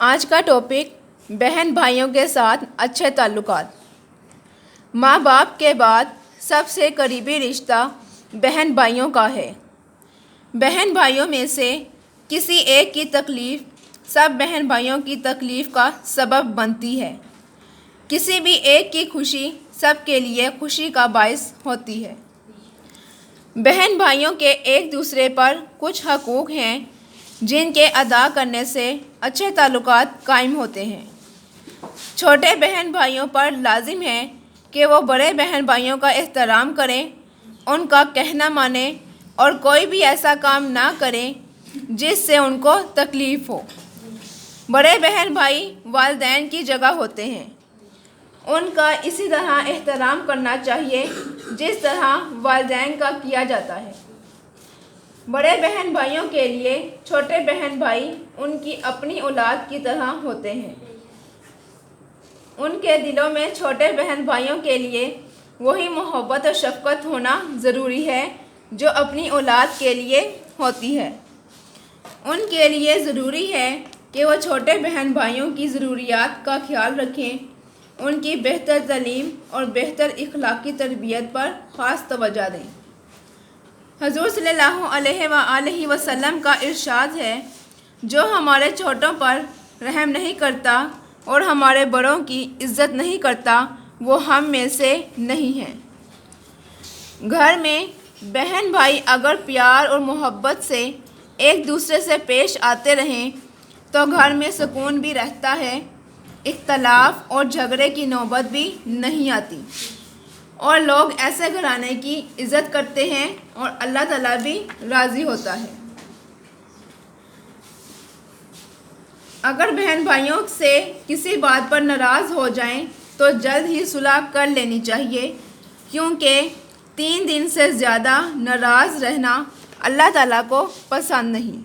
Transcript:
آج کا ٹاپک بہن بھائیوں کے ساتھ اچھے تعلقات۔ ماں باپ کے بعد سب سے قریبی رشتہ بہن بھائیوں کا ہے۔ بہن بھائیوں میں سے کسی ایک کی تکلیف سب بہن بھائیوں کی تکلیف کا سبب بنتی ہے۔ کسی بھی ایک کی خوشی سب کے لیے خوشی کا باعث ہوتی ہے۔ بہن بھائیوں کے ایک دوسرے پر کچھ حقوق ہیں جن کے ادا کرنے سے اچھے تعلقات قائم ہوتے ہیں۔ چھوٹے بہن بھائیوں پر لازم ہے کہ وہ بڑے بہن بھائیوں کا احترام کریں، ان کا کہنا مانیں اور کوئی بھی ایسا کام نہ کریں جس سے ان کو تکلیف ہو۔ بڑے بہن بھائی والدین کی جگہ ہوتے ہیں، ان کا اسی طرح احترام کرنا چاہیے جس طرح والدین کا کیا جاتا ہے۔ بڑے بہن بھائیوں کے لیے چھوٹے بہن بھائی ان کی اپنی اولاد کی طرح ہوتے ہیں۔ ان کے دلوں میں چھوٹے بہن بھائیوں کے لیے وہی محبت اور شفقت ہونا ضروری ہے جو اپنی اولاد کے لیے ہوتی ہے۔ ان کے لیے ضروری ہے کہ وہ چھوٹے بہن بھائیوں کی ضروریات کا خیال رکھیں، ان کی بہتر تعلیم اور بہتر اخلاقی تربیت پر خاص توجہ دیں۔ حضور صلی اللہ علیہ وآلہ وسلم کا ارشاد ہے، جو ہمارے چھوٹوں پر رحم نہیں کرتا اور ہمارے بڑوں کی عزت نہیں کرتا وہ ہم میں سے نہیں ہے۔ گھر میں بہن بھائی اگر پیار اور محبت سے ایک دوسرے سے پیش آتے رہیں تو گھر میں سکون بھی رہتا ہے، اختلاف اور جھگڑے کی نوبت بھی نہیں آتی اور لوگ ایسے گھرانے کی عزت کرتے ہیں اور اللہ تعالیٰ بھی راضی ہوتا ہے۔ اگر بہن بھائیوں سے کسی بات پر ناراض ہو جائیں تو جلد ہی صلح کر لینی چاہیے، کیونکہ 3 دن سے زیادہ ناراض رہنا اللہ تعالیٰ کو پسند نہیں۔